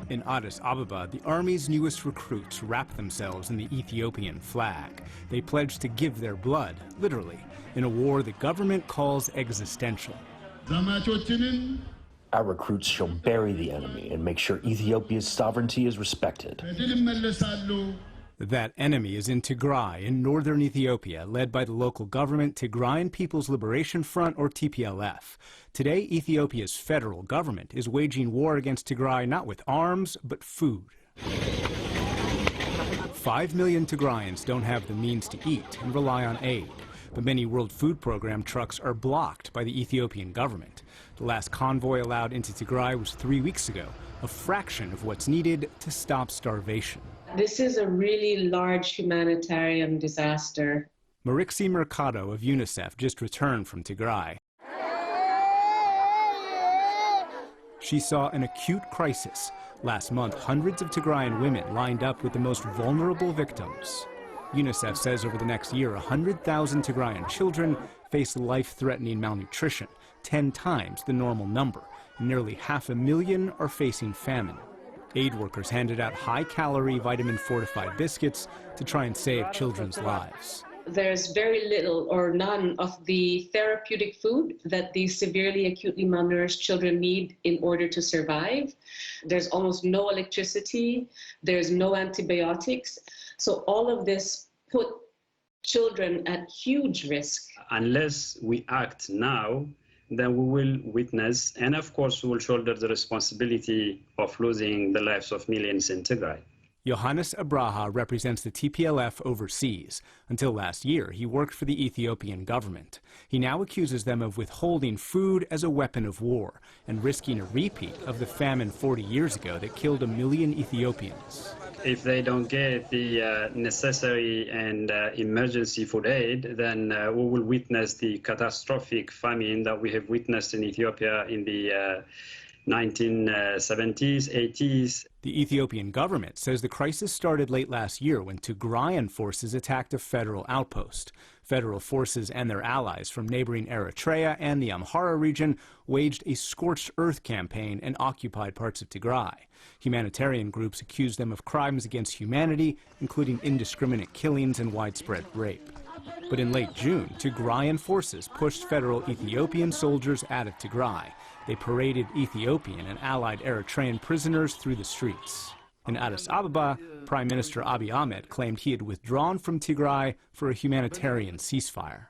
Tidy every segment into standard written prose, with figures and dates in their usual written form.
In Addis Ababa, the army's newest recruits wrap themselves in the Ethiopian flag. They pledge to give their blood, literally, in a war the government calls existential. Our recruits shall bury the enemy and make sure Ethiopia's sovereignty is respected. That enemy is in Tigray in northern Ethiopia, led by the local government Tigrayan People's Liberation Front, or TPLF. Today, Ethiopia's federal government is waging war against Tigray not with arms, but food. 5 million Tigrayans don't have the means to eat and rely on aid. But many World Food Program trucks are blocked by the Ethiopian government. The last convoy allowed into Tigray was 3 weeks ago, a fraction of what's needed to stop starvation. This is a really large humanitarian disaster. Marixi Mercado of UNICEF just returned from Tigray. She saw an acute crisis. Last month, hundreds of Tigrayan women lined up with the most vulnerable victims. UNICEF says over the next year, 100,000 Tigrayan children face life-threatening malnutrition, 10 times the normal number, and nearly 500,000 are facing famine. Aid workers handed out high-calorie, vitamin-fortified biscuits to try and save children's lives. There's very little or none of the therapeutic food that these severely acutely malnourished children need in order to survive. There's almost no electricity. There's no antibiotics. So all of this put children at huge risk. Unless we act now, then we will witness, and of course we will shoulder the responsibility of losing the lives of millions in Tigray. Johannes Abraha represents the TPLF overseas. Until last year, he worked for the Ethiopian government. He now accuses them of withholding food as a weapon of war and risking a repeat of the famine 40 years ago that killed 1 million Ethiopians. If they don't get the necessary and emergency food aid, then we will witness the catastrophic famine that we have witnessed in Ethiopia in the 1970s, 80s. The Ethiopian government says the crisis started late last year when Tigrayan forces attacked a federal outpost. Federal forces and their allies from neighboring Eritrea and the Amhara region waged a scorched earth campaign in occupied parts of Tigray. Humanitarian groups accused them of crimes against humanity, including indiscriminate killings and widespread rape. But in late June, Tigrayan forces pushed federal Ethiopian soldiers out of Tigray. They paraded Ethiopian and allied Eritrean prisoners through the streets. In Addis Ababa, Prime Minister Abiy Ahmed claimed he had withdrawn from Tigray for a humanitarian ceasefire.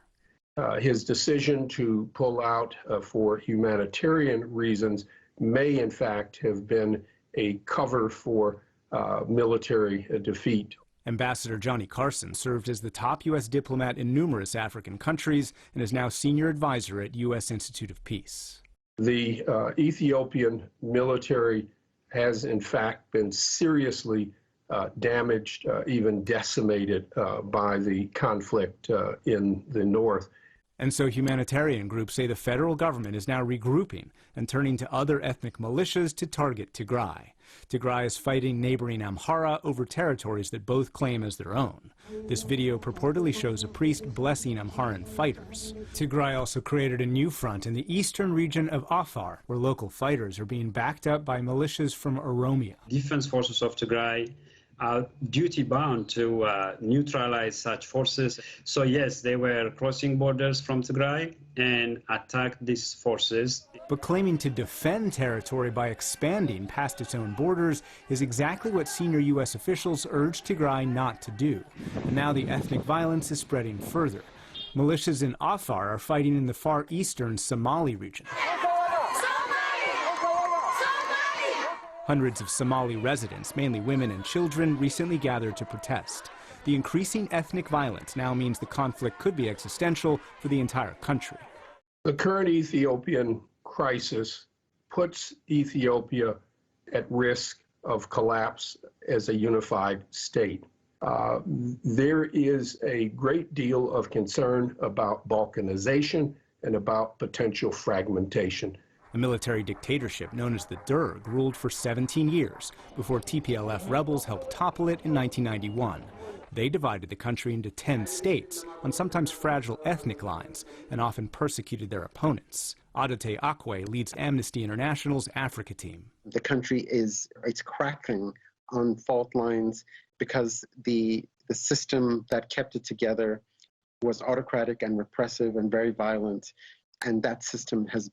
His decision to pull out for humanitarian reasons may in fact have been a cover for military defeat. Ambassador Johnny Carson served as the top U.S. diplomat in numerous African countries and is now senior advisor at U.S. Institute of Peace. The Ethiopian military has in fact been seriously damaged, even decimated by the conflict in the north. And so humanitarian groups say the federal government is now regrouping and turning to other ethnic militias to target Tigray. Tigray is fighting neighboring Amhara over territories that both claim as their own. This video purportedly shows a priest blessing Amharan fighters. Tigray also created a new front in the eastern region of Afar, where local fighters are being backed up by militias from Oromia. Defense forces of Tigray are duty-bound to neutralize such forces. So yes, they were crossing borders from Tigray and attacked these forces. But claiming to defend territory by expanding past its own borders is exactly what senior U.S. officials urged Tigray not to do. And now the ethnic violence is spreading further. Militias in Afar are fighting in the far eastern Somali region. Hundreds of Somali residents, mainly women and children, recently gathered to protest. The increasing ethnic violence now means the conflict could be existential for the entire country. The current Ethiopian crisis puts Ethiopia at risk of collapse as a unified state. There is a great deal of concern about balkanization and about potential fragmentation. A military dictatorship known as the Derg ruled for 17 years before TPLF rebels helped topple it in 1991. They divided the country into 10 states on sometimes fragile ethnic lines and often persecuted their opponents. Adote Akwe leads Amnesty International's Africa team. The country it's cracking on fault lines because the system that kept it together was autocratic and repressive and very violent, and that system has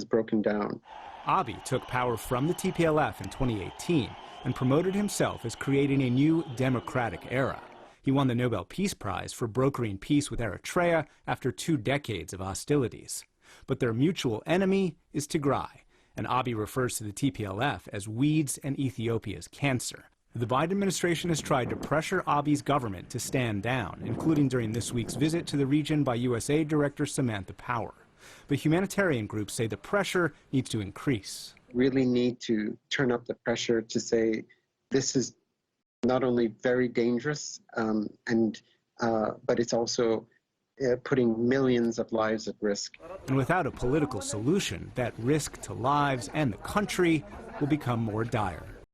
broken down. Abiy took power from the TPLF in 2018 and promoted himself as creating a new democratic era. He won the Nobel Peace Prize for brokering peace with Eritrea after 2 decades of hostilities. But their mutual enemy is Tigray, and Abiy refers to the TPLF as weeds and Ethiopia's cancer. The Biden administration has tried to pressure Abiy's government to stand down, including during this week's visit to the region by USAID Director Samantha Power. But humanitarian groups say the pressure needs to increase. Really need to turn up the pressure to say this is not only very dangerous, but it's also putting millions of lives at risk. And without a political solution, that risk to lives and the country will become more dire.